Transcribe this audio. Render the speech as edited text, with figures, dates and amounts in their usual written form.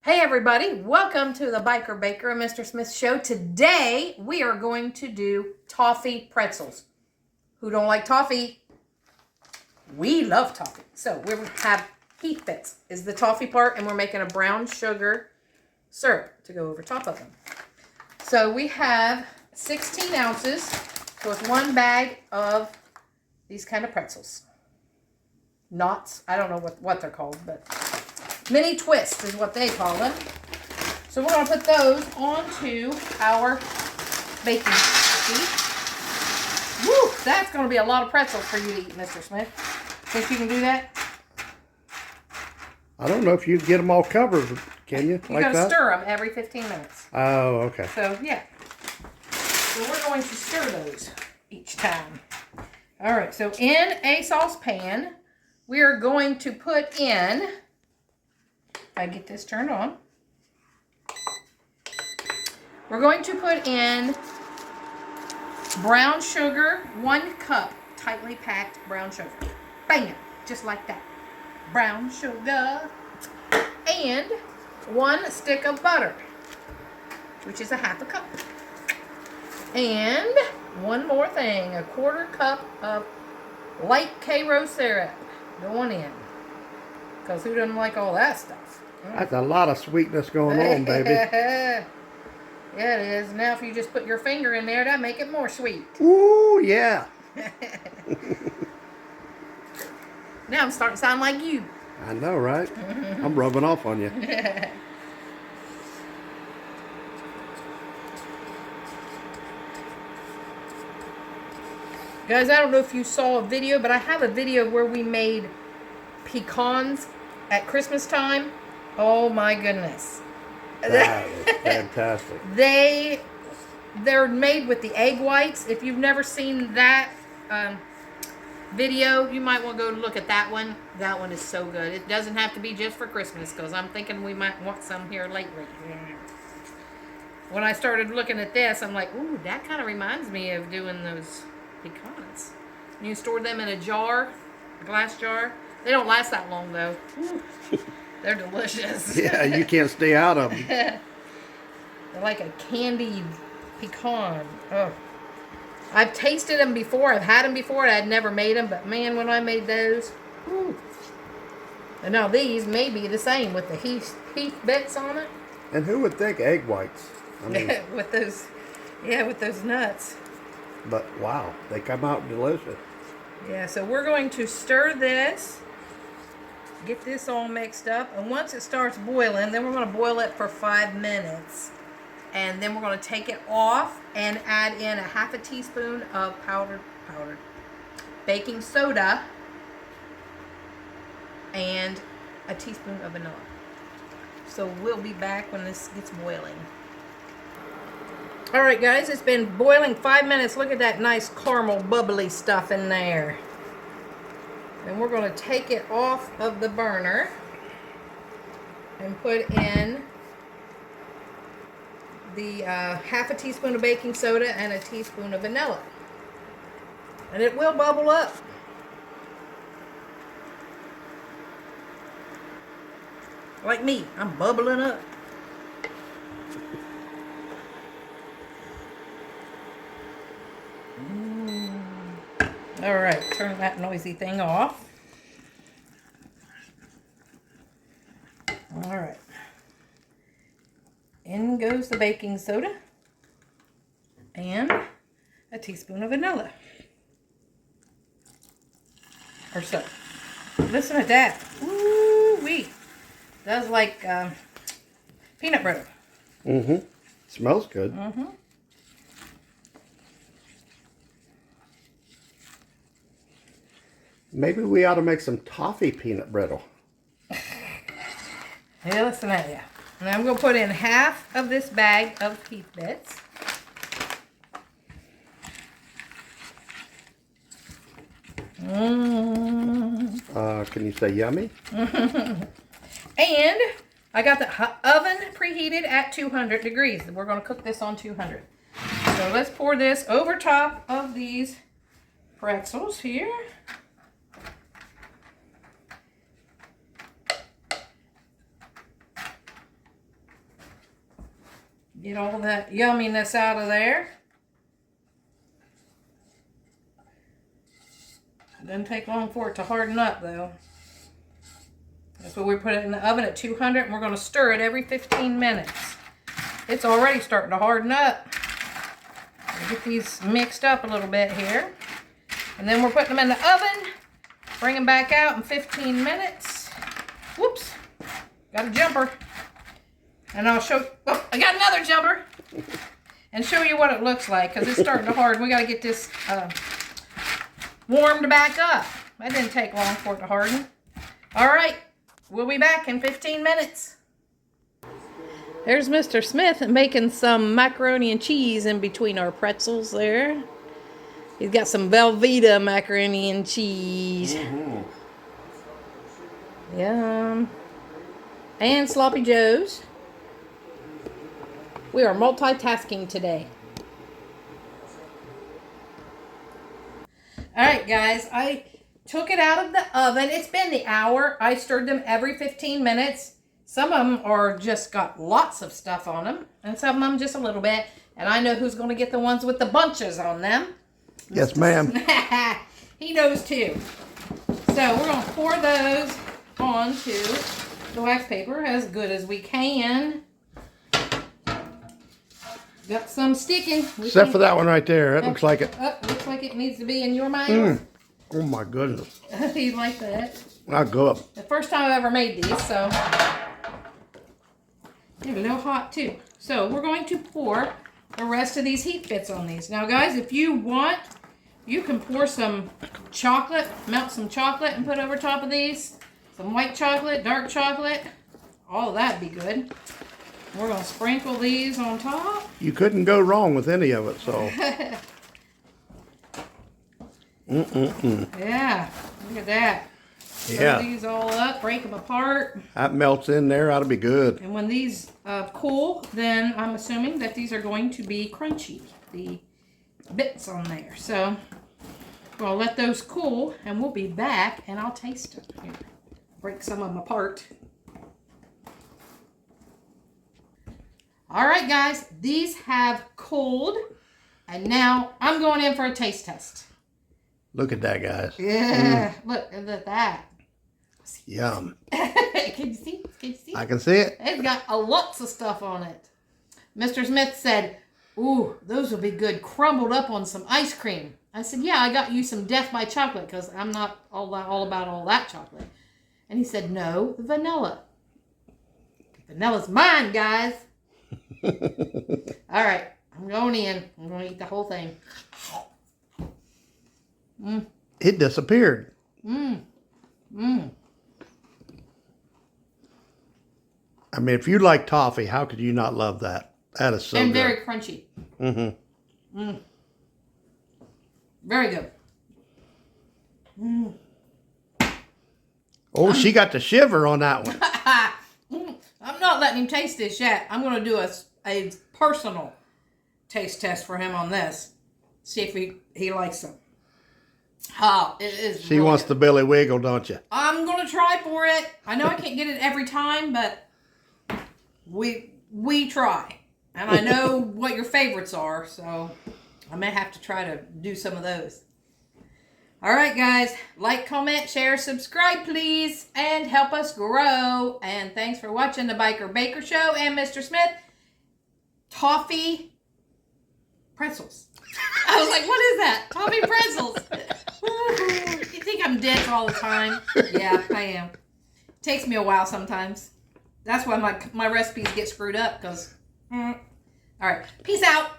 Hey everybody, welcome to the Biker Baker and Mr. Smith show. Today we are going to do toffee pretzels. Who don't like toffee? We love toffee. So we have Heath bits is the toffee part, and we're making a brown sugar syrup to go over top of them. So we have 16 ounces, so it's one bag of these kind of pretzels. Knots, I don't know what they're called, but mini twists is what they call them. So we're going to put those onto our baking sheet. Woo! That's going to be a lot of pretzels for you to eat, Mr. Smith. Think you can do that? I don't know if you can get them all covered, can you? You got to stir them every 15 minutes. Oh, okay. So, yeah. So we're going to stir those each time. All right, so in a saucepan, we are going to put in... I get this turned on. We're going to put in brown sugar, 1 cup, tightly packed brown sugar. Bam! Just like that. Brown sugar. And 1 stick of butter, which is a ½ a cup. And one more thing, 1/4 cup of light Karo syrup going in. Because who doesn't like all that stuff? That's a lot of sweetness going on, baby. Yeah, it is. Now, if you just put your finger in there, that'll make it more sweet. Ooh, yeah. Now I'm starting to sound like you. I know, right? I'm rubbing off on you. Guys, I don't know if you saw a video, but I have a video where we made pecans at Christmas time. Oh my goodness. That is fantastic. They're made with the egg whites. If you've never seen that video, you might want to go look at that one. That one is so good. It doesn't have to be just for Christmas, because I'm thinking we might want some here lately. When I started looking at this, I'm like, ooh, that kind of reminds me of doing those pecans. You store them in a jar, a glass jar. They don't last that long, though. They're delicious. Yeah, you can't stay out of them. They're like a candied pecan. Oh. I've tasted them before. I've had them before. I'd never made them. But, man, when I made those. Whew. And now these may be the same with the Heath bits on it. And who would think egg whites? I mean, with those nuts. But, wow, they come out delicious. Yeah, so we're going to stir this. Get this all mixed up, and once it starts boiling, then we're going to boil it for 5 minutes, and then we're going to take it off and add in a ½ teaspoon of powdered baking soda and a teaspoon of vanilla. So we'll be back when this gets boiling. All right, guys, it's been boiling 5 minutes. Look at that nice caramel bubbly stuff in there. And we're going to take it off of the burner and put in the ½ teaspoon of baking soda and a teaspoon of vanilla. And it will bubble up. Like me, I'm bubbling up. All right, turn that noisy thing off. All right. In goes the baking soda and a teaspoon of vanilla. Or so. Listen to that. Woo-wee. That's like peanut butter. Mm-hmm. Smells good. Mm-hmm. Maybe we ought to make some toffee peanut brittle. Hey, listen at you. And I'm going to put in half of this bag of Heath bits. Can you say yummy? And I got the oven preheated at 200 degrees. We're going to cook this on 200. So let's pour this over top of these pretzels here. Get all that yumminess out of there. It doesn't take long for it to harden up though. That's why we put it in the oven at 200 and we're going to stir it every 15 minutes. It's already starting to harden up. We'll get these mixed up a little bit here. And then we're putting them in the oven. Bring them back out in 15 minutes. Whoops. Got a jumper. And I'll show, oh, I got another jumper. And show you what it looks like because it's starting to harden. We got to get this warmed back up. That didn't take long for it to harden. All right. We'll be back in 15 minutes. There's Mr. Smith making some macaroni and cheese in between our pretzels there. He's got some Velveeta macaroni and cheese. Yum. And Sloppy Joes. We are multitasking today. Alright guys, I took it out of the oven. It's been the hour. I stirred them every 15 minutes. Some of them are just got lots of stuff on them. And some of them just a little bit. And I know who's going to get the ones with the bunches on them. Yes, ma'am. He knows too. So we're going to pour those onto the wax paper as good as we can. Got some sticking. Except for that one right there. That looks like it. Looks like it needs to be in your mouth. Oh my goodness. You like that? I'll go up. The first time I've ever made these, so they're a little hot too. So we're going to pour the rest of these Heath bits on these. Now guys, if you want, you can pour some chocolate, melt some chocolate and put over top of these. Some white chocolate, dark chocolate. All of that'd be good. We're going to sprinkle these on top. You couldn't go wrong with any of it, so. Yeah, look at that. Yeah. Stir these all up, break them apart. That melts in there, ought to be good. And when these cool, then I'm assuming that these are going to be crunchy, the bits on there. So we'll let those cool and we'll be back and I'll taste them. Here, break some of them apart. All right, guys, these have cooled. And now I'm going in for a taste test. Look at that, guys. Yeah, look at that. Yum. Can you see? Can you see? I can see it. It's got lots of stuff on it. Mr. Smith said, ooh, those will be good crumbled up on some ice cream. I said, yeah, I got you some Death by Chocolate because I'm not all about all that chocolate. And he said, no, vanilla. Vanilla's mine, guys. All right, I'm going in. I'm going to eat the whole thing. It disappeared. I mean, if you like toffee, how could you not love that? That is so and good. very crunchy. Very good. Oh, she got the shiver on that one. I'm not letting him taste this yet. I'm going to do a personal taste test for him on this. See if he likes them. Oh, it is. She wants the Billy Wiggle, don't you? I'm going to try for it. I know I can't get it every time, but we try. And I know what your favorites are, so I may have to try to do some of those. All right, guys. Like, comment, share, subscribe, please. And help us grow. And thanks for watching the Biker Baker Show and Mr. Smith. Toffee Pretzels. I was like, what is that? Toffee Pretzels. You think I'm dense all the time? Yeah, I am. Takes me a while sometimes. That's why my recipes get screwed up. Because, all right. Peace out.